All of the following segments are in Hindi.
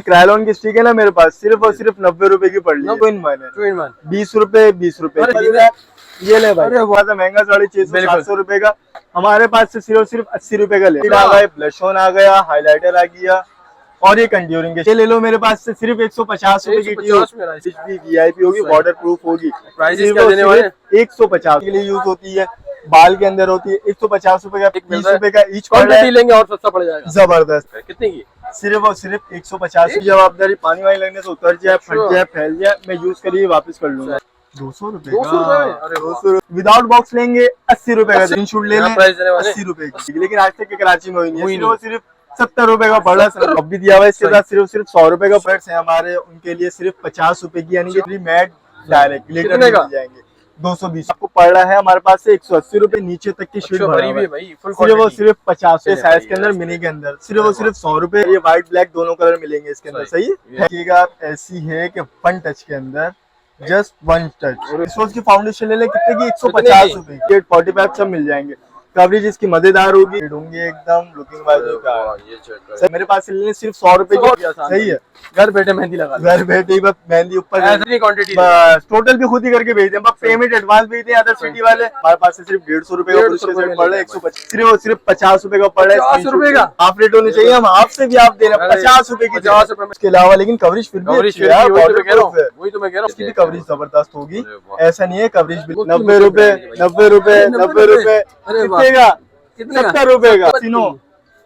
क्रायलॉन की स्टिक है ना मेरे पास, सिर्फ और सिर्फ 90 रुपए की पड़ रही है। 2 in 1 20 रुपए। ये ले भाई, अरे महंगा 650-700 रुपए का, हमारे पास से सिर्फ 80 रुपए का ले आ गए। ब्लश ऑन आ गया, हाइलाइटर आ गया, और ये कंट्यूरिंग के ले लो मेरे पास से सिर्फ 150 रुपए की वीआईपी होगी, वाटर प्रूफ होगी। 150 के लिए यूज होती है, बाल के अंदर होती है। 150 रुपए का, 20 रुपए का ईच लेंगे और सस्ता पड़ जाएगा। जबरदस्त। कितने की? सिर्फ और सिर्फ 150 की जवाबदारी, पानी वानी लगने से उतर जाए, फट जाए, फैल जाए, मैं यूज करिए वापस कर लूंगा। 200 रुपए का, 200 विदाउट बॉक्स लेंगे 80 रुपए का, स्क्रीन शूट ले लें 80 रुपए की। लेकिन आज तक कराची में हुई नहीं है, सिर्फ 70 रुपए का पड़ा है। अब भी दिया हुआ है इसके साथ सिर्फ 100 रुपए का पर्स है हमारे, उनके लिए सिर्फ 50 रुपए की, यानी कि मैट डायरेक्ट लेटर मिल जाएंगे। 220 आपको पड़ रहा है हमारे पास से 180 रुपए, नीचे तक की शीट भरी हुई है, सिर्फ और सिर्फ 50 साइज के अंदर, मिनी के अंदर सिर्फ और सिर्फ 100 रुपए। ये व्हाइट ब्लैक दोनों कलर मिलेंगे इसके अंदर। सही है, ऐसी है कि 1 टच के अंदर, जस्ट 1 टच। सोच की फाउंडेशन ले लें, कितने की? 150 रुपए। 45 सब मिल जाएंगे। कवरेज इसकी मजेदार होगी, एकदम लुकिंग वाइज। मेरे पास लेने सिर्फ 100 रुपए की। सही है, घर बैठे मेहंदी लगा, घर बैठे ही बस मेहंदी ऊपर क्वांटिटी टोटल भी खुद ही करके भेज दें, पेमेंट एडवांस भेज दें अदर सिटी वाले। हमारे पास से सिर्फ 150 रुपए का पड़ रहा है, 150 सिर्फ 50 रुपए का पड़ रहा है। 50 रुपए का हाफ रेट होने चाहिए, हम हाफ से भी आप दे रहे हैं 50 रुपए की, 50 रुपए इसके अलावा। लेकिन कवरेज फिर भी अच्छी है, वही तो मैं कह रहा हूँ, इसकी भी कवरेज जबरदस्त होगी। ऐसा नहीं है, कवरेज भी 90 रुपए 90 रुपए 90 रुपए कितने का? 70 रुपए का। तीनों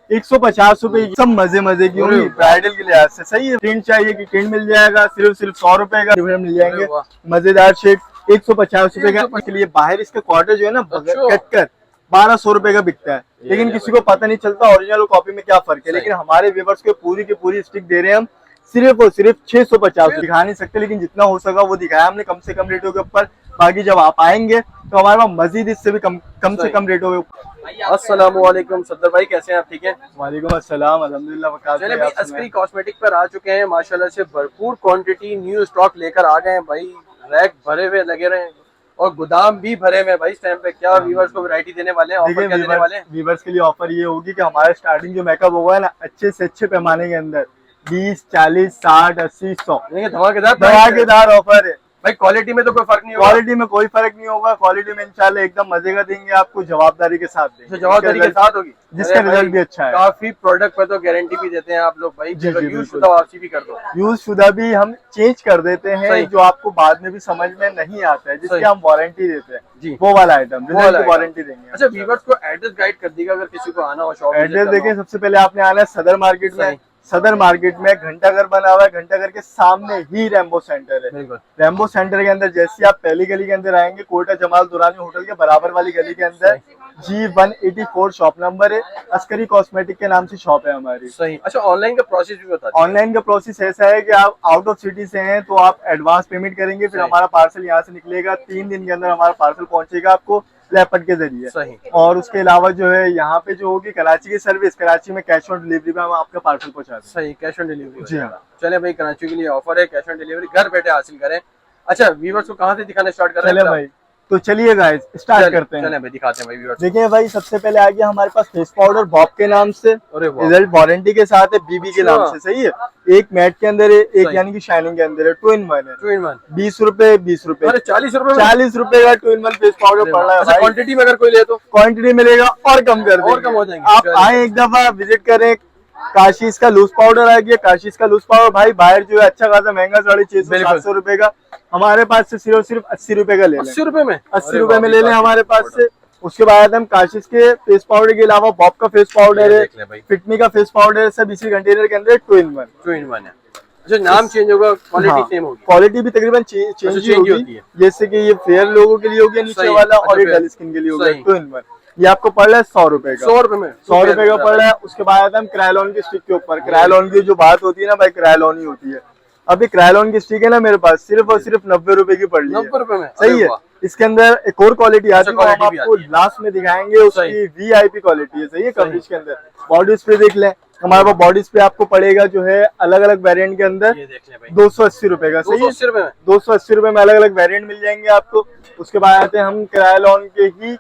150 रुपए, सब मजे मजे की होंगी ब्राइडल के लिहाज से। सही है, टेंट चाहिए कि टेंट मिल जाएगा, सिर्फ 100 रुपए का मिल जाएंगे। मजेदार शेड 150 रुपए का। इसके लिए बाहर इसका क्वार्टर जो है ना कट कर 1200 रुपए का बिकता है, लेकिन किसी को पता नहीं चलता ओरिजिनल और कॉपी में क्या फर्क है। लेकिन हमारे व्यूअर्स को पूरी की पूरी स्टिक दे रहे हैं हम सिर्फ और सिर्फ 650। दिखा नहीं सकते, लेकिन जितना हो सका वो दिखाया हमने, कम से कम रेटों के ऊपर। बाकी जब आप आएंगे तो हमारे पास मजीद इससे भी कम से कम रेटों के ऊपर। अस्सलामुअलैकुम सद्दर भाई, कैसे हैं आप? ठीक है, वालेकुम अस्सलाम, अल्हम्दुलिल्लाह। चलिए भाई, अस्करी कॉस्मेटिक पर आ चुके हैं, माशाल्लाह से भरपूर क्वांटिटी न्यू स्टॉक लेकर आ गए हैं भाई। रैक भरे हुए लगे रहे हैं और गोदाम भी भरे हुए भाई। इस टाइम पे क्या व्यूअर्स को वैरायटी देने वाले हैं, ऑफर क्या देने वाले हैं? व्यूअर्स के लिए ऑफर ये होगी कि हमारा स्टार्टिंग जो मेकअप होगा ना, अच्छे से अच्छे पैमाने के अंदर 20, 40, 60, 80, 100 धमाकेदार ऑफर है भाई। क्वालिटी में तो कोई फर्क नहीं होगा, क्वालिटी में कोई फर्क नहीं होगा। क्वालिटी में इंशाल्लाह एकदम मजे का देंगे आपको, जवाबदारी के साथ देंगे। जवाबदारी के साथ होगी, जिसका रिजल्ट भी अच्छा है। काफी प्रोडक्ट पे तो गारंटी भी देते हैं आप लोग भाई। यूज शुदा वापसी भी कर दो, यूज शुदा भी हम चेंज कर देते हैं, जो आपको बाद में भी समझ में नहीं आता है, जिसकी हम वारंटी देते हैं, वो वाला आइटम वारंटी देंगे। अच्छा, व्यूअर्स को एड्रेस गाइड कर देगा अगर किसी को आना हो शॉप। एड्रेस देखें, सबसे पहले आपने आना है सदर मार्केट में। सदर मार्केट में घंटाघर बना हुआ है, घंटाघर के सामने ही रैम्बो सेंटर है। रैम्बो सेंटर के अंदर जैसे आप पहली गली के अंदर आएंगे, कोटा जमाल दुरानी होटल के बराबर वाली गली के अंदर G184 शॉप नंबर है। अस्करी कॉस्मेटिक के नाम से शॉप है हमारी। सही। अच्छा, ऑनलाइन का प्रोसेस भी बता। ऑनलाइन का प्रोसेस ऐसा है कि आप आउट ऑफ सिटी से हैं तो आप एडवांस पेमेंट करेंगे, फिर हमारा पार्सल यहाँ से निकलेगा, 3 दिन के अंदर हमारा पार्सल पहुंचेगा आपको लैपट के जरिए। सही। और उसके अलावा जो है यहाँ पे जो होगी कराची की सर्विस, कराची में कैश ऑन डिलीवरी में हम आपका पार्सल पहुंचा देंगे। सही, कैश ऑन डिलीवरी। जी हाँ, चले भाई, कराची के लिए ऑफर है, कैश ऑन डिलीवरी घर बैठे हासिल करें। अच्छा, व्यूअर्स को कहाँ से दिखाना स्टार्ट कर रहे हैं भाई? तो चलिए गाइस स्टार्ट करते हैं। चलें भाई, दिखाते हैं भाई व्यूअर्स। देखिए भाई, सबसे पहले आ गया हमारे पास फेस पाउडर बॉब के नाम से, रिजल्ट वारंटी के साथ है, बीबी के नाम से। सही है, एक मैट के अंदर है, एक यानी कि शाइनिंग के अंदर है। 2 in 1 है, 2 in 1 20 रुपए 20 रुपए, 40 रुपए, 40 रुपए का 2 in 1 फेस पाउडर पड़ रहा है। क्वांटिटी में अगर कोई ले तो क्वांटिटी मिलेगा और कम कर देंगे, और कम हो जाएंगे। आप आए एक दफा विजिट करें। काशीज का लूज पाउडर आ गया, काशीज का लूज पाउडर भाई बाहर जो है अच्छा खासा महंगा, 650-700 रुपए का, हमारे पास से सिर्फ 80 रुपए का ले लें। 80 रुपए में, 80 रुपए में ले लें हमारे पास से। उसके बाद हम काशिश के फेस पाउडर के अलावा बॉब का फेस पाउडर है, फिटमी का फेस पाउडर है, सब इसी कंटेनर के अंदर 2 in 1 है। अच्छा, नाम चेंज होगा, क्वालिटी सेम होगी, क्वालिटी भी तकरीबन चेंज होगी। जैसे कि ये फेयर लोगों के लिए हो गया नीचे वाला, और ये डल स्किन के लिए हो गया 2 in 1। ये आपको पड़ रहा है 100 रुपए का, 100 रुपए में, 100 रुपए का पड़ रहा है। उसके बाद हम क्रायलॉन की स्टिक के ऊपर, क्रायलॉन की जो बात होती है ना भाई, क्रायलॉन ही होती है। अभी क्रायलॉन की स्टिक है ना मेरे पास, सिर्फ और सिर्फ 90 रुपए की पड़ रही है। 90 रुपए में, सही है। इसके अंदर एक और क्वालिटी आती है, हम आपको लास्ट में दिखाएंगे, उसकी वीआईपी क्वालिटी है। सही है, कवरेज के अंदर बॉडी स्प्रे देख लें, हमारे पास बॉडी स्प्रे आपको पड़ेगा जो है अलग अलग वेरिएंट के अंदर 280 रुपए का। सही है, 280 रुपए में अलग अलग वेरिएंट मिल जाएंगे आपको। उसके बाद आते हैं हम क्रायलॉन के ही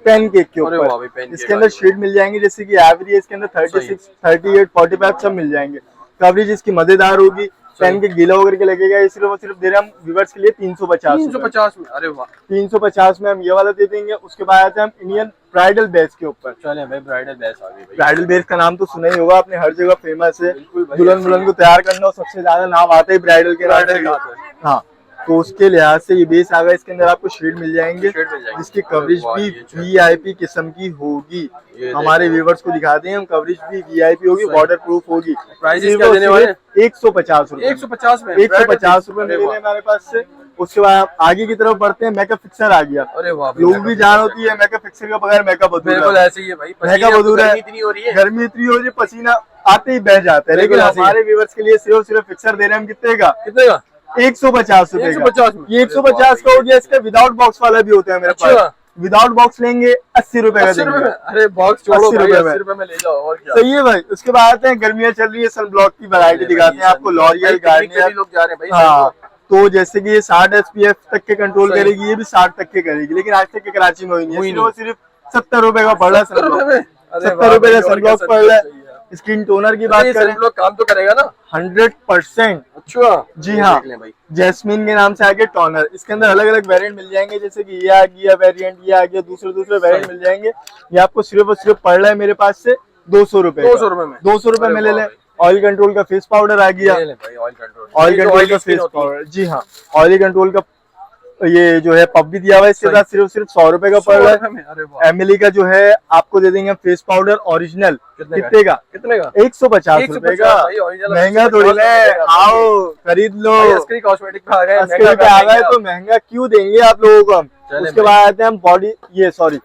पेन केक के ऊपर। इसके अंदर शेड मिल जाएंगे, जैसे कि एवरी है, इसके अंदर 36, 38, 45 सब मिल जाएंगे। कवरेज इसकी मजेदार होगी, पहन के गीला होकर के लगेगा। ये सिर्फ और सिर्फ दे रहे हैं हम व्यूअर्स के लिए 350 में। अरे वाह, 350 में हम ये वाला दे देंगे। उसके बाद आते हैं हम इंडियन ब्राइडल बेस के ऊपर। चले भाई, ब्राइडल बेस आ गई भाई। ब्राइडल बेस का नाम तो सुना ही होगा आपने, हर जगह फेमस है। बिल्कुल भाई, दुल्हन दुल्हन को तैयार करना हो सबसे ज्यादा नाम आता है ब्राइडल के नाम से। हाँ, तो उसके लिहाज से ये बेस आ गया। इसके अंदर आपको शेड मिल जाएंगे जिसकी कवरेज भी वीआईपी किस्म की होगी। हमारे व्यूवर्स को दिखाते हैं हम, कवरेज भी वीआईपी होगी, वाटर प्रूफ होगी। प्राइस क्या देने वाले? 150 रुपए। 150 में 150 रुपए मिले हमारे पास से। उसके बाद आगे की तरफ बढ़ते हैं, मेकअप फिक्सर आ गया। अरे वाह, लोग भी जान होती है मेकअप फिक्सर के बगैर मेकअप बिल्कुल ऐसे ही है भाई। मेकअप अधूरा है, इतनी हो रही है, गर्मी इतनी हो रही है, पसीना आते ही बह जाता है। लेकिन हमारे व्यूवर्स के लिए सिर्फ सिर्फ फिक्सर दे रहे हैं हम। कितने का? 150 रुपए का। ये 150 का हो गया। इसका विदाउट बॉक्स वाला भी होता है मेरे पास। विदाउट बॉक्स लेंगे 80 रुपए का देंगे। अरे बॉक्स छोड़ो, 80 रुपए में ले जाओ और क्या। सही है भाई। उसके बाद आते हैं, गर्मियां चल रही है, सन ब्लॉक की वैरायटी दिखाते हैं आपको। लॉरियल, गार्नियर लोग जा रहे हैं भाई। हाँ, तो जैसे कि ये 60 SPF तक के कंट्रोल करेगी, ये भी 60 तक के करेगी। लेकिन आज तक के कराची में हुई नहीं है। सिर्फ 70 रुपए का पड़ रहा है। 70 रुपए का सनब्लॉक पड़ रहा है। स्किन टोनर की बात करें, काम तो करेगा ना 100%। अच्छा जी हाँ, जैस्मिन के नाम से आगे टोनर। इसके अंदर अलग अलग वेरिएंट मिल जाएंगे, जैसे कि ये आ गया वेरिएंट, ये आ गया, दूसरे वेरिएंट मिल जाएंगे। ये आपको सिर्फ और सिर्फ पड़ रहा है मेरे पास से 200 रुपए। 200 रुपए में ले लें। ऑयल कंट्रोल का फेस पाउडर आ गया। ऑयल कंट्रोल का फेस पाउडर, जी हाँ, ऑयल कंट्रोल का ये जो है पब भी दिया हुआ है। इसके साथ सिर्फ 100 रुपए का पड़ रहा है। एमएलई का जो है आपको दे देंगे फेस पाउडर ओरिजिनल। कितने का? 150 रुपए का। महंगा थोड़ी ना, आओ खरीद लो। कॉस्मेटिक पे आ गए, तो महंगा क्यों देंगे आप लोगों को हम। उसके बाद आते हैं हम बॉडी, ये सॉरी,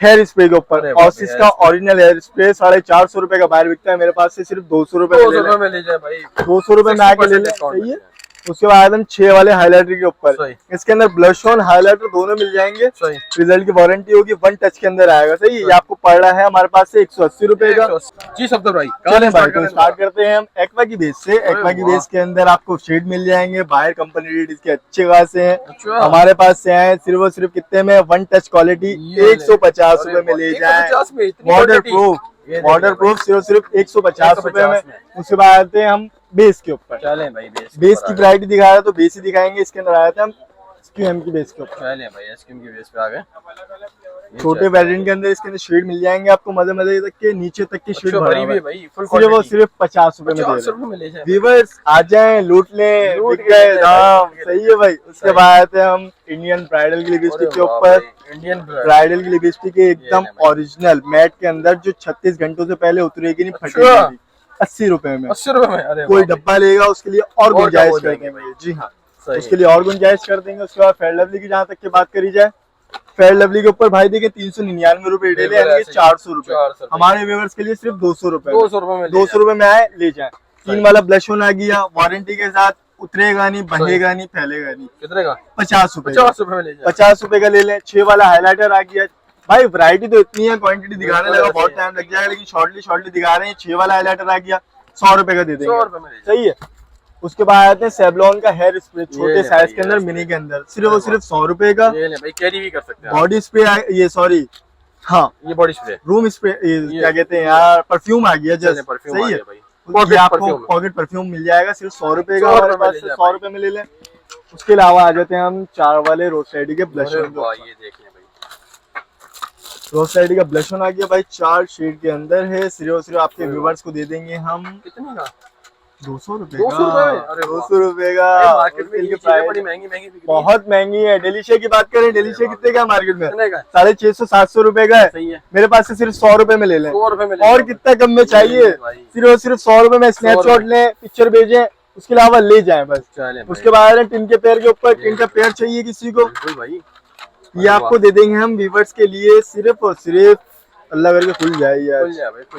हेयर स्प्रे के ऊपर। ऑसिस का ओरिजिनल हेयर स्प्रे 450 रुपए का बाहर बिकता है, मेरे पास से सिर्फ 200 रुपए में ले जाए भाई। 200 रुपए में आके ले लें। सही है। उसके बाद हम 6 वाले हाइलाइटर के ऊपर, इसके अंदर ब्लश ऑन हाइलाइटर दोनों मिल जाएंगे। रिजल्ट की वारंटी होगी, 1 टच के अंदर आएगा। सही है। ये आपको पड़ रहा है हमारे पास से 180 रुपए का। जी सब भाई। चलें भाई, तो स्टार्ट करते हैं हम एक्वा की बेस से। एक्वा की बेस के अंदर आपको शेड मिल जाएंगे। बाहर कंपनी रेट इसके अच्छे खासे हैं। हमारे पास से आए सिर्फ और सिर्फ कितने में? 1 टच क्वालिटी 150 रुपए में ले जाए। वाटर प्रूफ सिर्फ 150 रुपए में। उसके बाद आते हैं हम बेस के ऊपर। चलें भाई, बेस की वैरायटी दिखा रहा है तो बेस ही दिखाएंगे। इसके अंदर आया था हम SQM की बेस के ऊपर। चलें भाई, SQM की बेस पे आ गए। छोटे वेरिएंट के अंदर इसके अंदर शेड मिल जाएंगे आपको, मजे तक के नीचे तक की शेड भरी हुई है भाई। सिर्फ और सिर्फ 50 रुपए में दे रहे हैं। व्यूअर्स आ जाएं, लूट लें, बिक गए दाम। सही है भाई। उसके बाद आते हैं हम इंडियन ब्राइडल की लिपस्टिक के ऊपर। इंडियन ब्राइडल की लिपस्टिक एकदम ओरिजिनल मैट के अंदर, जो 36 घंटों से पहले उतरेगी नहीं, फटेगी। 80 रुपए में। 80 रुपए में। अरे कोई डब्बा लेगा उसके लिए और गुंजाइश कर देंगे। जी हाँ, उसके लिए और गुंजाइश कर देंगे। उसके बाद फेयर लवली की जहाँ तक की बात करी जाए, फेयर लवली के ऊपर भाई देखिए 399 रुपए रिटेल है, 400 रुपए। हमारे व्यूअर्स के लिए सिर्फ 200 रुपए। 200 रुपए में आए, ले जाए। 3 वाला ब्लश ऑन आ गया, वारंटी के साथ, उतरेगा नहीं, बहेगा नहीं, फैलेगा नहीं। कितने का? 50 रुपए। 50 रुपए में ले जाए। 50 रुपए का ले लें। 6 वाला हाइलाइटर आ गया भाई। वैरायटी तो इतनी है, क्वांटिटी दिखाने लगा बहुत टाइम लग जाएगा, लेकिन शॉर्टली दिखा रहे हैं। 6 वाला हाइलाइटर आ गया, 100 रुपए का दे देंगे। 100 रुपए में। सही है। उसके बाद आते हैं सेवलॉन का हेयर स्प्रे, छोटे साइज के अंदर, मिनी के अंदर, सिर्फ और सिर्फ 100 रुपए का। भाई कैरी भी कर सकते हैं। बॉडी स्प्रे, ये सॉरी, हाँ, ये बॉडी स्प्रे, रूम स्प्रे, क्या कहते हैं यार, परफ्यूम आ गया। जस्ट सही है। आपको पॉकेट परफ्यूम मिल जाएगा सिर्फ 100 रुपए का। हमारे पास 100 रुपए में ले लें। उसके अलावा आ जाते हैं हम 4 वाले रोज साइड के ब्लश ऑन। रोज साइड का ब्लश ऑन आ गया भाई, 4 शेड के अंदर है। सिर्फ और सिर्फ आपके व्यूवर्स को दे देंगे हम। कितने का? 200 रुपए। 200 रुपए का। मार्केट में ये चीजें बड़ी महंगी बहुत महंगी है। डेलीशिया की बात करें, डेलीशिया कितने का मार्केट में? 650-700 रुपए का है। मेरे पास से सिर्फ 100 रुपए में ले लें। और कितना कम में चाहिए? सिर्फ 100 रुपए में स्नैपशॉट लें, पिक्चर भेजें, उसके अलावा ले जाएं बस। उसके बाद टिन के पेयर के ऊपर, टिन का पेयर चाहिए किसी को, ये आपको दे देंगे हम व्यूवर्स के लिए सिर्फ और सिर्फ, अल्लाह करके खुल जाए यार। खुल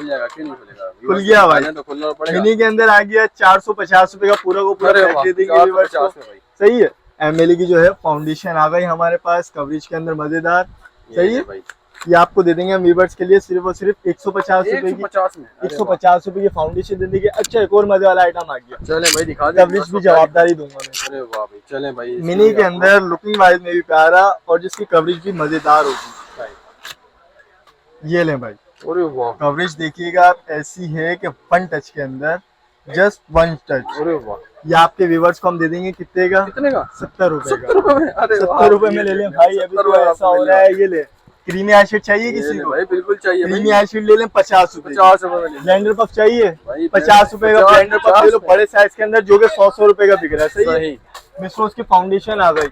जाएगा, क्यों नहीं खुलेगा? खुल गया भाई। तो खुलना पड़ेगा। मिनी के अंदर आ गया 450 रुपए का पूरा को पूरा पैक दे देंगे व्यूवर्स को। सही है। एमएलई की जो है फाउंडेशन आ गई हमारे पास, कवरेज के अंदर मजेदार। सही है। ये आपको दे देंगे हम व्यूवर्स के लिए सिर्फ और सिर्फ 150 रुपए की। 150 रुपए की फाउंडेशन दे देंगे। अच्छा, एक और मजे वाला आइटम आ गया। चले भाई, दिखा दे। कवरेज भी जवाबदारी दूंगा मैं। अरे वाह भाई, चले भाई। मिनी के अंदर लुकिंग वाइज में भी प्यारा, और जिसकी कवरेज भी मजेदार होगी। ये लें भाई। अरे वाह, कवरेज देखिएगा आप, ऐसी है कि 1 टच के अंदर जस्ट वन टच। अरे वाह, ये आपके व्यूवर्स को हम दे देंगे कितने का? कितने का? 70 रुपए 70 का। रुपए में? अरे 70 रुपए में ले लें भाई, अभी तो ऐसा हो रहा है। ये ले, क्रीमी एसिड चाहिए किसी को? भाई बिल्कुल चाहिए क्रीमी एसिड ले लें 50 रुपए। 50 रुपए में ले लें। ब्लेंडर पफ चाहिए भाई 50 रुपए का। 50 ब्लेंडर पफ ले लो 50 बड़े साइज के अंदर, जो कि 100 रुपए का बिक रहा है। सही है। सही। मिसरोज की फाउंडेशन आ गई।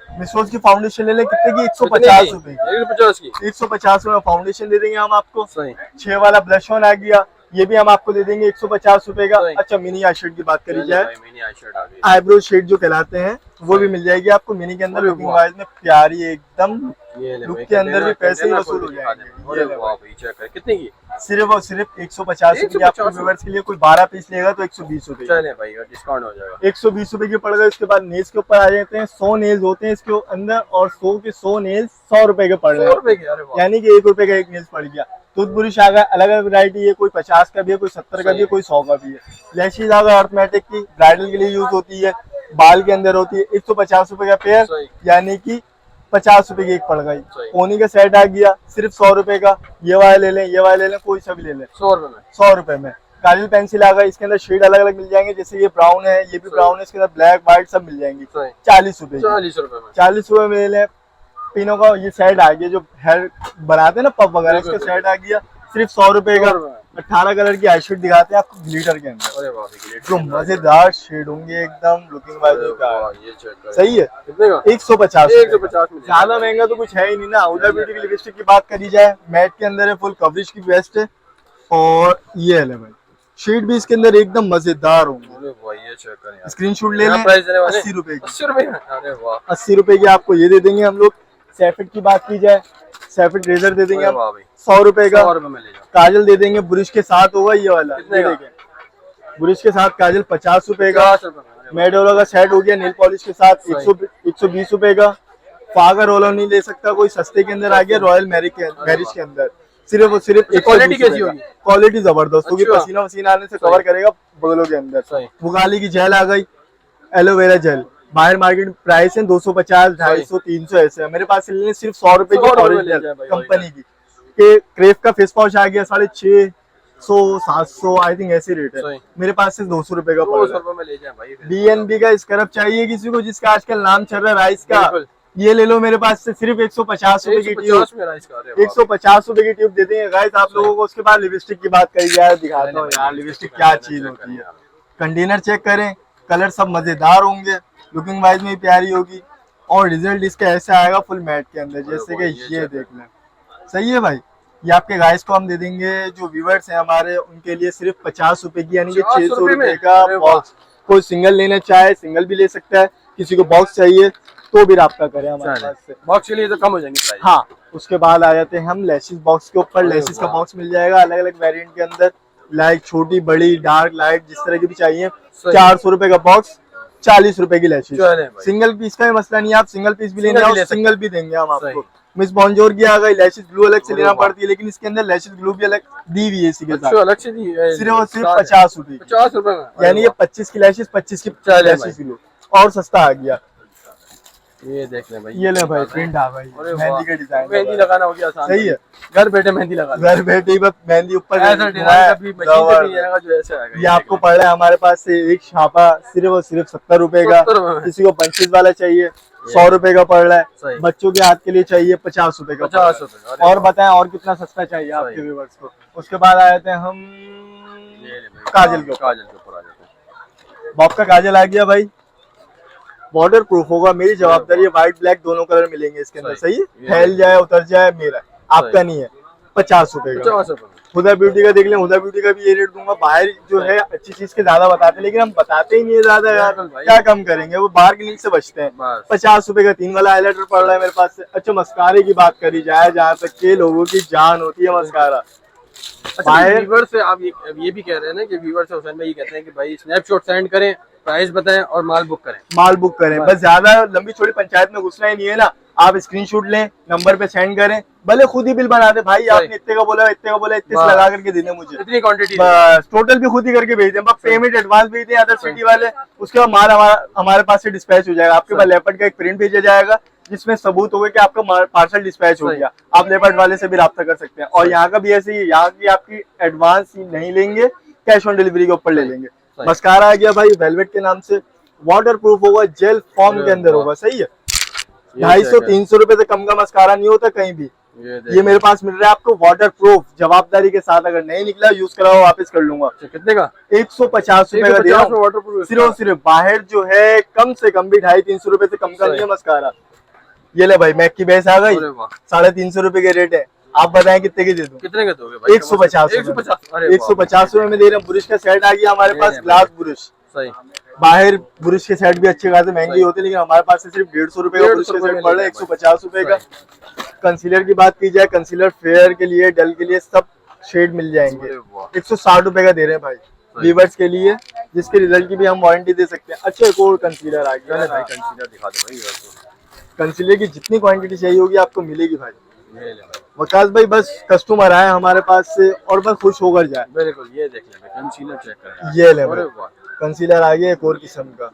मिसरोज की फाउंडेशन ले लें कितने की? 150 रुपए की। 150 की 150 रुपए फाउंडेशन दे देंगे हम आपको। सही। 6 वाला ब्लश ऑन आ गया, ये भी हम आपको दे देंगे 150 रुपए का। सही। अच्छा, मिनी आई शेड की बात करी चलिए जाए, भाई, मिनी आई शेड आ गई। आईब्रो शेड जो कहलाते हैं वो भी मिल जाएगी आपको मिनी के अंदर। अरे लुकिंग वाह। वाइज में प्यारी एकदम, ये ले लुक भाई, के अंदर भी पैसे ही कंटेनर वसूल हो खोल के दिखा जाएंगे। दे। अरे वाह भाई, चेक कर कितने की? सिर्फ और सिर्फ 150 रुपए की। आपको 150 व्यूअर्स के लिए कोई 12 पीस लेगा तो 120 रुपए। चले भाई, डिस्काउंट हो जाएगा। 120 रुपए की पड़ गए। उसके बाद नेल्स के ऊपर आ जाते हैं। 100 नेल्स होते हैं इसके अंदर, और 100 के 100 नेल्स 100 रुपए के पड़ रहे 100 हैं। रुपए की? अरे वाह, यानी कि 1 रुपए का एक नेल्स पड़ गया। टूथब्रश आ गया, अलग अलग वैरायटी है, कोई 50 का भी है, कोई 70 का भी है, कोई 100 का भी है। लैशेज आ गया अर्थमेटिक की, ब्राइडल के लिए यूज होती है, बाल के अंदर होती है। 150 रुपए का पेयर, सही। यानी कि 50 रुपए की एक पड़ गई। सही। पोनी का सेट आ गया सिर्फ 100 रुपए का। ये वाला ले लें, ये वाला ले लें, कोई सा भी ले लें 100 रुपए में। 100 रुपए में। काजल पेंसिल आ गई, इसके अंदर शेड अलग अलग मिल जाएंगे, जैसे ये ब्राउन है, ये भी ब्राउन है, इसके अंदर ब्लैक व्हाइट सब मिल जाएंगी। सही। 40 रुपए की। 40 रुपए में। 40 रुपए में ले लें। पिनों का ये सेट आ गया, जो हेयर बनाते हैं ना पफ वगैरह, इसका बिल्कुल। सेट आ गया सिर्फ 100 रुपए का। 100 रुपए में। 18 कलर की आई शेड दिखाते हैं आपको ग्लिटर के अंदर, अरे वाह, देखिए जो मजेदार शेड होंगे एकदम, लुकिंग वाइज का। ये चेक कर। सही है। कितने का? 150 150 में। ज्यादा महंगा तो कुछ है ही नहीं ना। हुडा ब्यूटी की लिपस्टिक की बात करी जाए, मैट के अंदर है, फुल कवरेज की बेस्ट है। और ये है भाई, शेड भी इसके अंदर एकदम मजेदार होंगे। अरे वाह, ये चेक करें यार। स्क्रीनशॉट ले क्या लें। प्राइस देने वाले? 80 रुपए की। 80 रुपए में? अरे वाह, 80 रुपए की आपको ये दे देंगे हम लोग। सैफिट की बात की जाए, सैफिट रेजर दे देंगे अरे हम वाह भाई, 100 रुपए का। 100 रुपए में ले जाओ। काजल दे देंगे ब्रश के साथ, होगा ये वाला। कितने का? ब्रश के साथ काजल 50 रुपए का। 50 रुपए में। अरे वाह। मेडोला का सेट हो गया नेल पॉलिश के साथ, सही। 120 रुपए का। फागा रोलर नहीं ले सकता कोई, सस्ते के अंदर आ गया रॉयल मैरिज के अंदर, सिर्फ और सिर्फ क्वालिटी कैसी होगी? क्वालिटी जबरदस्त होगी, अच्छा। पसीना वसीना आने से कवर करेगा बगलों के अंदर। सही। बुगाली की जेल आ गई, एलोवेरा जेल। बाहर मार्केट प्राइस है 250, 250, 300 ऐसे है। मेरे पास सिर्फ 100 रुपए 100 की रुपए में ले जाए ओरिजिनल भाई, कंपनी की। के क्रेफ का फेस वॉश आ गया 650, 700 आई थिंक ऐसे रेट है। सही। मेरे पास सिर्फ 200 रुपए का पड़ 200 रहा है। रुपए में ले जाए भाई। BNB का स्क्रब चाहिए किसी को, जिसका आजकल नाम चल रहा है राइस का, बिल्कुल। ये ले लो मेरे पास से सिर्फ 150 रुपए की ट्यूब। 150 में राइस का। अरे वाह। 150 रुपए की ट्यूब दे देंगे गाइस आप लोगों को। उसके बाद लिपस्टिक की बात करी जाए, दिखाता हूँ यार लिपस्टिक क्या चीज होती है। कंटेनर चेक करें, कलर सब मजेदार होंगे, लुकिंग वाइज में भी प्यारी होगी, और रिजल्ट इसका ऐसा आएगा फुल मैट के अंदर, जैसे कि ये देख लें। सही है भाई। ये आपके गाइस को हम दे देंगे, जो व्यूअर्स हैं हमारे, उनके लिए सिर्फ 50 रुपए की, यानी कि 600 रुपए का बॉक्स। कोई सिंगल लेना चाहे सिंगल भी ले सकता है, किसी को बॉक्स चाहिए तो भी राब्ता करें हमारे पास से। बॉक्स के लिए तो कम हो जाएंगे प्राइस। हाँ, उसके बाद आ जाते हैं हम लेसिस बॉक्स के ऊपर। लेसिस का बॉक्स मिल जाएगा अलग अलग वेरिएंट के अंदर, लाइक छोटी बड़ी डार्क लाइट जिस तरह की भी चाहिए। 400 रुपए का बॉक्स, 40 रुपए की लेसिस। सिंगल पीस का भी मसला नहीं है, आप सिंगल पीस भी लेने आओ, सिंगल भी देंगे हम आपको। मिस बॉन्जोर की आ गई, लेसिस ग्लू अलग से लेना पड़ती है, लेकिन इसके अंदर लेसिस ग्लू भी अलग दी हुई है इसी के साथ, अलग से दी है। सिर्फ और सिर्फ 50 रुपए। 50 रुपए में, यानी ये 25 की लेसिस, 25 की लेसिस ग्लू, और सस्ता आ गया। ये देख ले भाई, ये ले भाई प्रिंट आ भाई, मेहंदी का डिजाइन, मेहंदी लगाना हो गया आसान। सही है, घर बैठे मेहंदी लगा, घर बैठे ही बस मेहंदी ऊपर ऐसा डिजाइन कभी मशीन से नहीं आएगा जो ऐसे आएगा। ये आपको पड़ रहा है हमारे पास से एक छापा सिर्फ और सिर्फ 70 रुपए का। 70 रुपए में। किसी को पंचेस वाला चाहिए 100 रुपए का पड़ रहा है। सही। बच्चों के हाथ के लिए चाहिए 50 रुपए का। 50 रुपए। और बताएं और कितना सस्ता चाहिए आपके व्यूअर्स को। उसके बाद आ जाते हैं हम काजल के ऊपर। काजल के ऊपर आ जाते हैं। बॉब का काजल आ गया भाई, वाटर प्रूफ होगा, मेरी जवाबदारी है। व्हाइट ब्लैक दोनों कलर मिलेंगे इसके अंदर। सही है, फैल जाए उतर जाए मेरा, आपका नहीं है। 50 रुपए का। 50 रुपए। हुदा ब्यूटी का देख लें, हुदा ब्यूटी का भी ये रेट दूंगा। बाहर जो है अच्छी चीज के ज्यादा बताते हैं, लेकिन हम बताते ही नहीं है ज्यादा यार, क्या कम करेंगे, वो बाहर के नीचे से बचते हैं। 50 रुपए का 3 वाला हाईलाइटर पड़ रहा है मेरे पास से। अच्छा, मस्कारे की बात करी जाए, जहाँ तक के लोगों की जान होती है मस्कारा। व्यूअर से आप ये भी कह रहे हैं ना कि व्यूअर से हुसैन भाई ये कहते हैं कि भाई स्नैपशॉट सेंड करें, प्राइस बताएं और माल बुक करें। माल बुक करें, बस ज्यादा लंबी छोटी पंचायत में घुसना ही नहीं है ना। आप स्क्रीनशॉट लें, नंबर पे सेंड करें, भले खुद ही बिल बना दे भाई, आपने इतने का बोला, इतने का बोला, इतने से लगा करके दे दें मुझे, इतनी क्वांटिटी, बस टोटल भी खुद ही करके भेज दें। बस पेमेंट एडवांस भेज दें अदर सिटी वाले, उसके बाद माल हमारे पास से डिस्पैच हो जाएगा। आपके पास लेपर्ड का एक प्रिंट भेजा जाएगा जिसमें सबूत होगा कि आपका पार्सल डिस्पैच हो गया। आप लेपर्ड वाले से भी राब्ता कर सकते हैं। और यहाँ का भी ऐसे ही, यहाँ की आपकी एडवांस नहीं लेंगे, कैश ऑन डिलीवरी के ऊपर ले लेंगे। मस्कारा आ गया भाई वेलवेट के नाम से, वाटर प्रूफ होगा, जेल फॉर्म के अंदर होगा, सही है। 250-300 रुपए से कम का मस्कारा नहीं होता कहीं भी। ये मेरे पास मिल रहा है आपको वाटर प्रूफ, जवाबदारी के साथ। अगर नहीं निकला यूज कराओ वापस कर लूंगा। कितने का? 150 रुपए का दिया वाटर प्रूफ। सिर्फ बाहर जो है कम से कम भी 250-300 रुपए से कम का नहीं है मस्कारा। ये ले भाई मैक की भैंस आ गई, 350 रुपए के रेट है। आप बताएं कितने की दे दूं? कितने के दोगे भाई? 150 रुपए में दे रहे हैं। बुरुश का सेट आ गया हमारे पास, ग्लास बुरुश। सही। बाहर बुरुश के सेट भी अच्छे खासे महंगे होते हैं, लेकिन हमारे पास से सिर्फ 150 रुपए का बुरुश का सेट पड़ रहा है, 150 रुपए का। कंसीलर की बात की जाए, कंसीलर फेयर के लिए, डल के लिए सब शेड मिल जाएंगे। 160 रुपए का दे रहे हैं भाई वीवर्स के लिए, जिसके रिजल्ट की भी हम वारंटी दे सकते हैं। अच्छा एक और कंसीलर आ गया भाई, कंसीलर दिखा दो भाई। कंसीलर की जितनी क्वांटिटी चाहिए होगी आपको मिलेगी भाई। वकास भाई बस कस्टमर आए हमारे पास से और बस खुश होकर जाए। बिल्कुल। ये देख ले कंसीलर चेक करें। ये ले कंसीलर आ गया एक और किस्म का,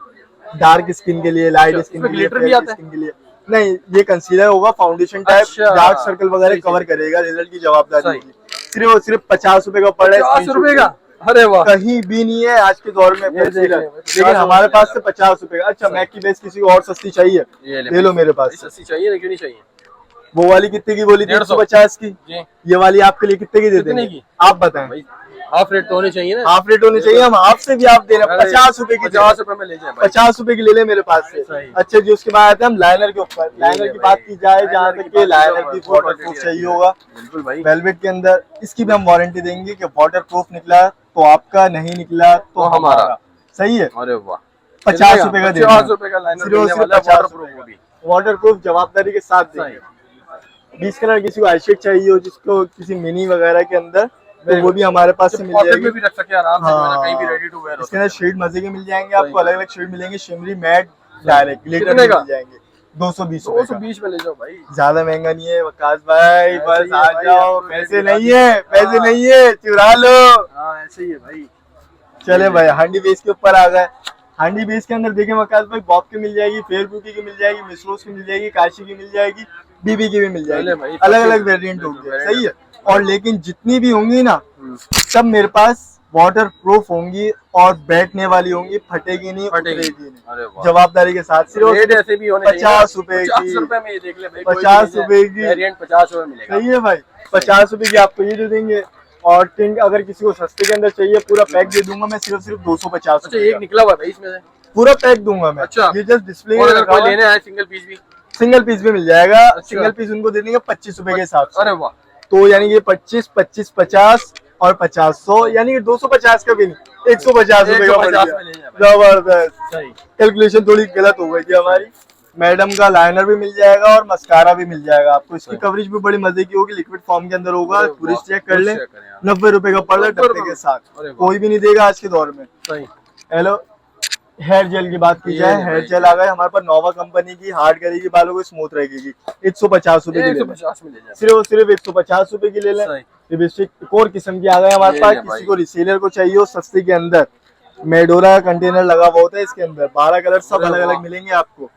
डार्क स्किन के लिए, लाइट स्किन के लिए, स्किन के लिए। नहीं ये कंसीलर होगा फाउंडेशन टाइप, डार्क सर्कल वगैरह कवर करेगा, रिजल्ट की जवाबदारी होगी। सिर्फ 50 रुपए का पड़ रहा है। 50 रुपए का? अरे वाह, कहीं भी नहीं है आज के दौर में कंसीलर, लेकिन हमारे पास से 50 रुपए का। अच्छा मैक की बेस किसी को और सस्ती चाहिए ले लो मेरे पास। सस्ती चाहिए क्यों नहीं चाहिए? वो वाली कितने की बोली थी? 150 की। ये वाली आपके लिए कितने की दे देंगे आप बताएं? हाफ रेट तो होने चाहिए ना। हाफ रेट होने चाहिए, हम हाफ से भी आप दे रहे हैं 50 रुपए की। 50 रुपए में ले जाए, 50 रुपए की ले ले मेरे पास से। अच्छा जी उसके बाद आते हैं हम लाइनर के ऊपर। लाइनर की बात की जाए, जहाँ तक कि लाइनर भी वाटर प्रूफ चाहिए होगा बिल्कुल भाई, वेलवेट के अंदर, इसकी भी हम वारंटी देंगे कि वाटर प्रूफ निकला तो आपका, नहीं निकला तो हमारा। सही है। अरे वाह, 50 रुपए का 50 रुपए का लाइनर वाटर प्रूफ जवाबदारी के साथ देंगे। 20 कलर किसी को आईशेड चाहिए हो, जिसको किसी मिनी वगैरह के अंदर, तो वो भी हमारे पास से मिल जाएगी। में भी रख सके आराम से, कहीं भी रेडी टू वेयर। इसके अंदर शेड मजे के मिल जाएंगे आपको, अलग अलग शेड मिलेंगे, शिमरी, मैट, डायरेक्ट ग्लिटर मिल जाएंगे। 220 में ले जाओ भाई, ज्यादा महंगा नहीं है वकास भाई, बस आ जाओ। पैसे नहीं है, पैसे नहीं है, चुरा लो। ऐसे ही है भाई। चले भाई हांडी बेस के ऊपर आ गए। हांडी बेस के अंदर देखें वकास भाई, बॉब की मिल जाएगी, फेयर ब्यूटी की मिल जाएगी, मिसरोज की मिल जाएगी, काशी की मिल जाएगी, बीबी की भी मिल जाएगी, अलग अलग वेरिएंट होंगे। सही है। और लेकिन जितनी भी होंगी ना सब मेरे पास वाटर प्रूफ होंगी और बैठने वाली होंगी, फटेगी नहीं, उतरेगी नहीं, जवाबदारी के साथ। सिर्फ ऐसे भी होने 50 रुपए की, 50 में ये देख ले भाई, 50 रुपए की वेरिएंट 50 रुपए मिलेगा। सही है भाई, 50 रुपए की आपको ये दे देंगे। और टिंग अगर किसी को सस्ते के अंदर चाहिए पूरा पैक दे दूंगा मैं, सिर्फ 250 रुपए। एक निकला हुआ भाई इसमें से, पूरा पैक दूंगा मैं। अच्छा, ये जस्ट डिस्प्ले लेने आए सिंगल पीस भी मिल जाएगा। सिंगल पीस उनको दे देंगे 25 रुपए के हिसाब से। अरे वाह, तो यानी कि 25, 25, 50 और 50, 100, यानी कि 250 का भी नहीं, 150 रुपए का। जबरदस्त। कैलकुलेशन थोड़ी गलत हो गई थी हमारी। मैडम का लाइनर भी मिल जाएगा और मस्कारा भी मिल जाएगा आपको। इसकी कवरेज भी बड़ी मजे की होगी, लिक्विड फॉर्म के अंदर होगा। पूरी चेक कर ले, 90 रुपए का पड़ रहा है डब्बे के साथ, कोई भी नहीं देगा आज के दौर में। हेलो, हेयर जेल की बात की जाए, हेयर जेल आ गए हमारे पास नोवा कंपनी की, हार्ड करेगी, बालों को स्मूथ रखेगी। 150 रुपए की, सिर्फ 150 रुपए की ले लें। लिपस्टिक एक और किस्म की आ गए हमारे पास, किसी को रिसीलर को चाहिए हो सस्ते के अंदर, मेडोरा का कंटेनर लगा हुआ होता है इसके अंदर, 12 कलर सब अलग अलग मिलेंगे आपको।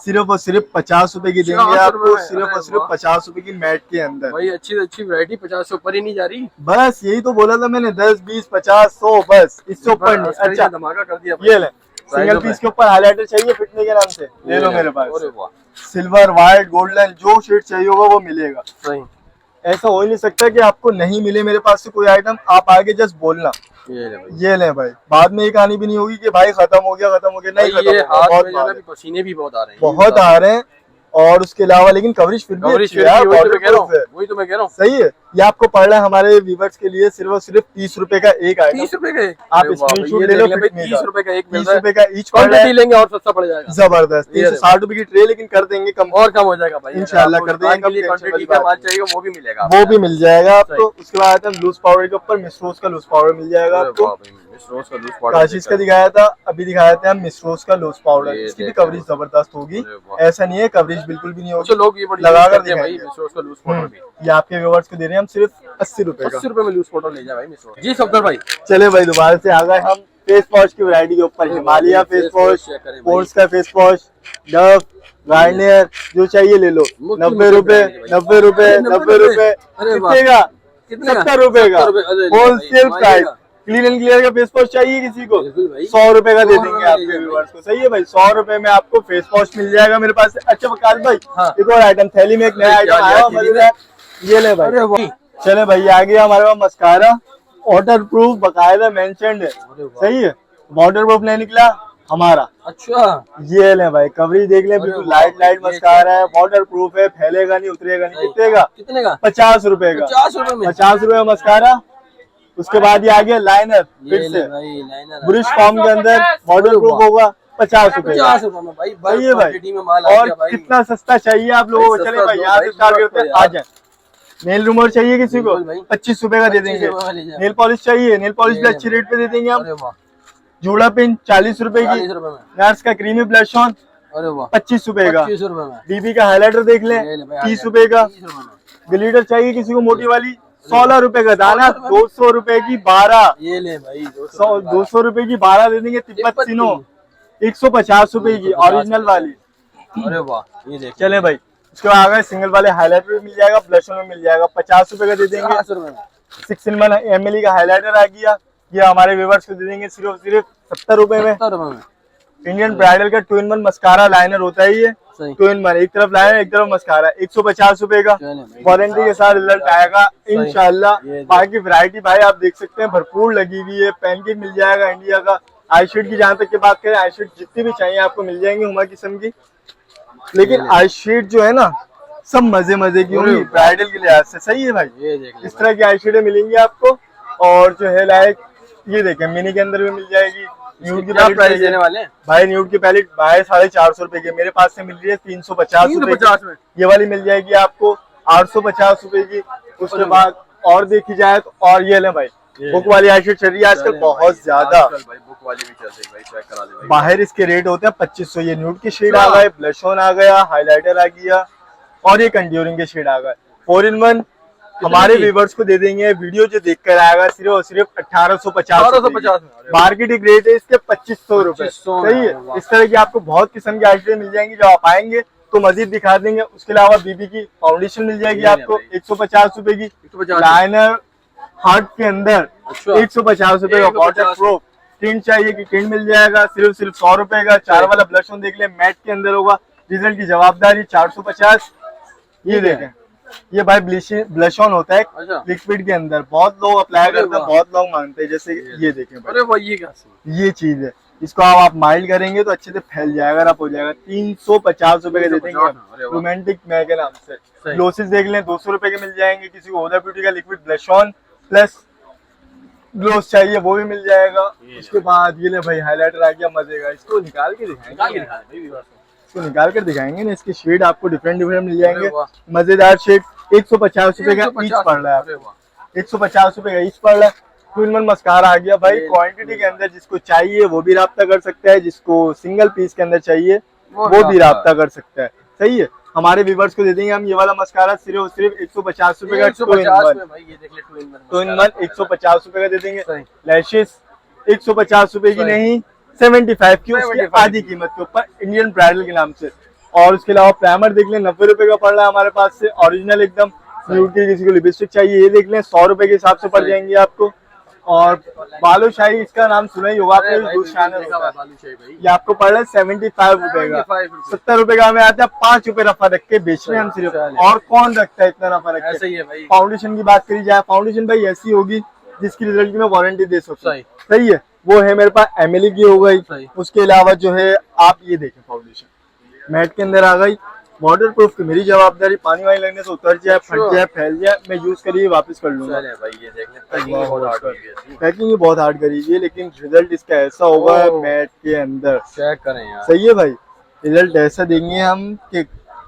सिर्फ और सिर्फ 50 रुपए की देंगे आपको, सिर्फ और सिर्फ 50 रुपए की मैट के अंदर। भाई अच्छी से अच्छी वैरायटी 50 से ऊपर ही नहीं जा रही। बस यही तो बोला था मैंने, 10, 20, 50, 100 बस, इससे ऊपर नहीं। अच्छा धमाका कर दिया। ये ले, सिंगल पीस के ऊपर हाइलाइटर चाहिए फिटने के नाम से, ले लो मेरे पास। सिल्वर, व्हाइट, गोल्डन जो शेड चाहिए होगा वो मिलेगा। सही। ऐसा हो ही नहीं सकता कि आपको नहीं मिले मेरे पास से कोई आइटम। आप आगे जस्ट बोलना ये ले भाई, बाद में ये कहानी भी नहीं होगी कि भाई खत्म हो गया, खत्म हो गया। नहीं, खत्म हो गया, पसीने भी बहुत आ रहे हैं, बहुत आ रहे हैं। और उसके अलावा लेकिन कवरेज फिर भी वही तो मैं कह रहा हूँ। सही है। ये आपको पड़ रहा है हमारे व्यूअर्स के लिए सिर्फ और सिर्फ 30 रुपए का एक आइटम। 30 रुपए का? आप स्क्रीनशॉट ले लो, 30 रुपए का एक, 30 रुपए का ईच क्वांटिटी लेंगे और सस्ता पड़ जाएगा। जबरदस्त। 360 रुपए की ट्रे, लेकिन कर देंगे कम, और कम हो जाएगा भाई, इंशाल्लाह कर देंगे। क्वांटिटी का माल चाहिए वो भी मिलेगा, वो भी मिल जाएगा आपको। उसके बाद हम लूज पाउडर के ऊपर मिसरोज का लूज पाउडर मिल जाएगा आपको। काशिश का दिखाया था, अभी दिखाया था हम मिसरोज का लूज पाउडर। इसकी भी कवरेज जबरदस्त होगी, ऐसा नहीं है कवरेज बिल्कुल भी नहीं होगी। लोग ये लगा कर दिखाएंगे। ये आपके व्यूअर्स को दे रहे हैं हम सिर्फ 80 रुपए का। 80 रुपए में लूज पाउडर ले जाए भाई। जी सफदर भाई, चले भाई दोबारा से आ गए हम फेस वॉश की वैरायटी के ऊपर। हिमालय फेस वॉश, पोर्स का फेस वॉश, डव, गार्नियर, जो चाहिए ले लो। 90 रुपए, 90 रुपए, 90 रुपए, कितने का? 70 रुपए का wholesale price. Clean and clear का फेस वॉश चाहिए किसी को, बिल्कुल भाई। 100 रुपए का दे 100 देंगे रुपए आपके का व्यूअर्स को। सही है भाई, 100 रुपए में आपको फेस वॉश मिल जाएगा मेरे पास से। अच्छा वकास भाई, हाँ। एक और आइटम, थैली में एक नया अरे क्या आइटम आया लिया, हुआ थैली मजेदार, ये ले भाई। अरे वाह, चले भाई, आ गया हमारे पास मस्कारा, वाटर प्रूफ बकायदा मेंशन्ड है। अरे वाह। सही है, वाटर प्रूफ नहीं निकला हमारा, अच्छा ये ले भाई, कवरेज देख ले, बिल्कुल वाह, लाइट लाइट ये मस्कारा है, वाटर प्रूफ है, फैलेगा नहीं, उतरेगा नहीं। कितने का? कितने का? 50 रुपए का। 50 रुपए में? 50 रुपए में मस्कारा। उसके बाद ये आ गया लाइनर, ये फिर ले से भाई लाइनर, ब्रश फॉर्म के अंदर वाटर प्रूफ होगा, 50 रुपए का। 50 रुपए में भाई, सही है भाई। क्वांटिटी में माल आ और गया भाई। कितना सस्ता चाहिए आप लोगों को, भाई चले सस्ता भाई दो यहाँ भाई, से स्टार्ट मत करते हैं, दो आ यार। जाए। नेल रिमूवर चाहिए किसी को, बिल्कुल भाई। 25 रुपए का दे 25 देंगे। रुपए में ले जाओ। नेल पॉलिश चाहिए, नेल पॉलिश भी ये अच्छी रेट पे दे देंगे हम। अरे वाह, जूड़ा पिन 40 रुपए की। 40 रुपए में। नर्स का क्रीमी ब्लश ऑन अरे वाह, 25 रुपए का। 25 रुपए में। बीबी का हाइलाइटर देख लें, ये ले भाई, 30 रुपए का। 30 रुपए में। ग्लिटर चाहिए किसी को मोटी वाली, 16 रुपए का दाना, 16 रुपए 200 रुपए की 12। ये ले भाई 200 रुपए की 12 दे देंगे। तिब्बत सिनो 150 रुपए की ओरिजिनल वाली। अरे वाह, ये देख चले भाई, उसके बाद आ गए सिंगल वाले हाइलाइटर भी मिल जाएगा, ब्लश में मिल जाएगा, 50 रुपए का दे देंगे। 50 रुपए में। 6 ml का हाइलाइटर आ गया, ये हमारे व्यूअर्स को दे देंगे सिर्फ 70 रुपए में। 70 रुपए में। इंडियन ब्राइडल का 2-in-1 मस्कारा लाइनर होता है ये, सही। 2-in-1, एक तरफ लाइनर एक तरफ मस्कारा, 150 रुपए का। चले भाई। वारंटी के साथ रिजल्ट आएगा इंशाल्लाह। ये बाकी वैरायटी भाई आप देख सकते हैं भरपूर लगी हुई है। पैनकेक मिल जाएगा इंडिया का। आईशीट की जहां तक की बात करें, आईशीट जितनी भी चाहिए आपको मिल जाएंगी हुमा किस्म की। लेकिन आईशीट जो है ना, सब मजे मजे की होंगी ब्राइडल के लिहाज से। सही है भाई, ये देख ले इस तरह की आईशीटें मिलेंगी आपको। और जो है लाइक ये देखें, मिनी के अंदर भी मिल जाएगी। न्यूड की क्या पैलेट प्राइस चाहिए देने वाले हैं? भाई, न्यूड की पैलेट भाई 450 रुपए की, मेरे पास से मिल रही है 350 रुपए 350 में। की। ये वाली मिल जाएगी आपको 850 रुपए की। उसके बाद और देखी जाए तो, और ये ले भाई, बुक वाली आईशीट चल रही है आजकल बहुत ज्यादा। आजकल भाई बुक वाली भी चल रही है भाई, चेक करा दे भाई। बाहर इसके रेट होते हैं 2500। ये न्यूड की शेड आ गए, ब्लश ऑन आ गया, हाइलाइटर आ गया, और ये कंट्यूरिंग के शेड आ गए। 4-in-1 हमारे व्यूवर्स को दे देंगे, वीडियो जो देखकर आएगा सिर्फ और सिर्फ 1850 1850 में। मार्केटिंग रेट है इसके 2500 रुपए। 2500 सही है, वाह। इस तरह की आपको बहुत किस्म की आइटमें मिल जाएंगी। जब आप आएंगे तो मजीद दिखा देंगे। उसके अलावा बीबी की फाउंडेशन मिल जाएगी आपको 150 रुपए की। 150 लाइनर हार्ट के अंदर अच्छा। 150 रुपए का। 150 वाटर प्रूफ टिंट चाहिए कि टिंट मिल जाएगा सिर्फ 100 रुपए का। 4 वाला ब्लश ऑन देख ले, मैट के अंदर होगा, रिजल्ट की जवाबदारी 450। ये देखें, ये भाई ब्लश ऑन होता है अच्छा। लिक्विड के अंदर, बहुत लोग अप्लाई करते हैं, वाह। बहुत लोग मांगते हैं। जैसे ये देखें भाई, अरे भाई ये क्या सीन? ये चीज है, इसको आप माइल्ड करेंगे तो अच्छे से फैल जाएगा, रफ हो जाएगा। 350 रुपए के दे 350 अरे देंगे वाह। रोमांटिक मैं के नाम से। सही। ग्लोसेस देख लें 200 रुपए के मिल जाएंगे। किसी को हुदा ब्यूटी का liquid blush on plus gloss चाहिए वो भी मिल जाएगा। उसके बाद ये ले भाई, हाइलाइटर आ गया मजे का। इसको निकाल के दिखाएंगे, इसको निकाल कर दिखाएंगे ना, इसके शेड आपको डिफरेंट डिफरेंट मिल जाएंगे। अरे वाह। मजेदार शेड 150 रुपए का 150 ईच पड़ रहा है। अरे वाह। 150 रुपए का ईच पड़ रहा है। 2-in-1 मस्कारा आ गया भाई, क्वांटिटी के अंदर जिसको चाहिए वो भी राब्ता कर सकता है, जिसको सिंगल पीस के अंदर चाहिए वो भी राब्ता कर सकता है। सही है, हमारे व्यूवर्स को दे देंगे हम ये वाला मस्कारा सिर्फ और सिर्फ 150 रुपए का। 150 में भाई, ये देख ले 2-in-1 150 रुपए का दे देंगे। सही। लैशेस 150 रुपए की सही। नहीं 75 की, उसकी 75 आधी कीमत के ऊपर इंडियन ब्राइडल के नाम से। और उसके अलावा प्राइमर देख लें 90 रुपए का पड़ रहा है हमारे पास से, ओरिजिनल एकदम। न्यूड की किसी को लिपस्टिक चाहिए ये देख लें 100 रुपए के हिसाब से पड़ सही। जाएंगे आपको। और बालूशाही, इसका नाम सुना ही होगा आपने, अरे भाई, दूध चैनल देखा होता है। बालूशाही भाई। ये आपको पड़ रहा है 75 रुपए का। 75 रुपए। 70 रुपए का हमें आता है, 5 रुपए रफा रख के बेच रहे हैं हम सिर्फ। चलिए। और कौन रखता है इतना रफा रख ऐसा के। ही है भाई। फाउंडेशन की बात करी जाए, फाउंडेशन भाई ऐसी होगी जिसकी रिजल्ट की मैं वारंटी दे सकता हूँ। सही। सही है, वो है मेरे पास एमएलई की हो गई। सही। उसके अलावा जो है आप ये देखें, फाउंडेशन मैट के अंदर आ गई, वाटर प्रूफ की मेरी जवाबदारी, पानी वानी लगने से उतर जाए, फट जाए, फैल जाए, मैं यूज करिए वापस कर लूंगा। चले भाई, ये देख ले, पैकिंग बहुत हार्ड हुई है इसकी। पैकिंग ही बहुत हार्ड करी है, लेकिन रिजल्ट इसका ऐसा होगा ओह। मैट के अंदर। चेक करें यार। सही है भाई, रिजल्ट ऐसा देंगे हम कि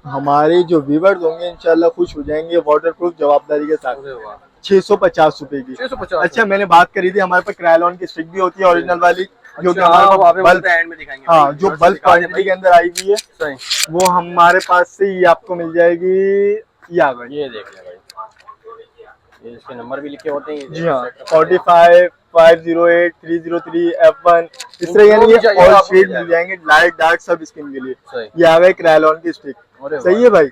हमारे जो व्यूअर्स होंगे इंशाल्लाह खुश हो जाएंगे। वाटर प्रूफ जवाबदारी के साथ अरे वाह। 650 रुपए की। 650। अच्छा, मैंने बात करी थी, हमारे पास क्रायलॉन की स्टिक भी होती है ओरिजिनल वाली, जो कि अच्छा, हमारे हाँ, वहाँ पास पे बल्क, एंड में दिखाएंगे हाँ भाई। जो इधर से बल्क दिखा दे क्वांटिटी भाई। के अंदर आई हुई है, सही। वो हमारे पास से ये आपको मिल जाएगी। ये आ गई, ये देख ले भाई, ये इसके नंबर भी लिखे होते हैं। जी हाँ, 45 508 303 F1 इस तरह यानी जो भी ऑल आपको शेड मिल मिल जाएंगे, लाइट डार्क सब स्किन के लिए। सही। ये आ गए क्रायलॉन की स्टिक। अरे सही है भाई,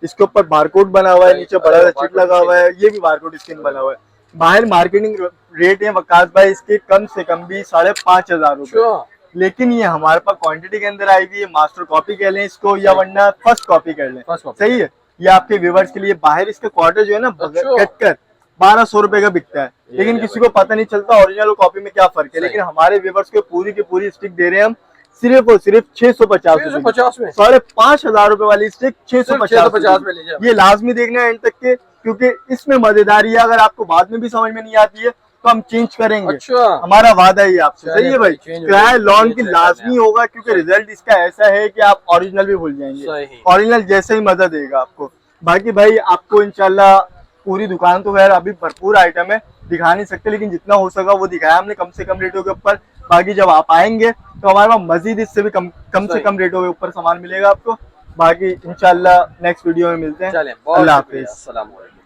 इसके ऊपर बारकोड बना हुआ है, नीचे बड़ा सा चिप लगा हुआ है, ये भी बारकोड स्किन बना हुआ है। बाहर मार्केटिंग रेट है वकास भाई इसके कम से कम भी 5,500 रुपए, अच्छा लेकिन ये हमारे पास क्वांटिटी के अंदर आई हुई है। मास्टर कॉपी कह लें इसको या वरना फर्स्ट कॉपी कर लें, फर्स्ट कॉपी। सही है। ये आपके व्यूवर्स के लिए बाहर इसका क्वार्टर जो है ना अच्छा। कट कर 1,200 रुपए का बिकता है, लेकिन ये किसी को पता नहीं चलता ओरिजिनल और कॉपी में क्या फर्क है। सही। लेकिन हमारे व्यूवर्स को पूरी की पूरी स्टिक दे रहे हैं हम सिर्फ और सिर्फ 650 रुपए 650 में 5,500 रुपए वाली स्टिक 650 में लीजिए। ये लाजमी देखना है एंड तक के, क्योंकि इसमें मजेदारी है। अगर आपको बाद में भी समझ में नहीं आती है तो हम चेंज करेंगे, अच्छा हमारा वादा है ये आपसे, चलिए सही है भाई। भाई, change किराया हो लॉन ये की चेक लाजमी करने होगा, क्योंकि रिजल्ट इसका ऐसा है कि आप ओरिजिनल भी भूल जाएंगे। सही। ओरिजिनल जैसे ही मजा देगा आपको। बाकी भाई आपको इंशाल्लाह पूरी दुकान तो खैर अभी भरपूर आइटम है, दिखा नहीं सकते, लेकिन जितना हो सका वो दिखाया हमने कम से कम रेटों के ऊपर। बाकी जब आप आएंगे तो हमारे पास मजीद इससे भी कम से कम रेटों के ऊपर सामान मिलेगा आपको। बाकी इंशाल्लाह नेक्स्ट वीडियो में मिलते हैं। चलें, अल्लाह हाफिज। अस्सलाम वालेकुम।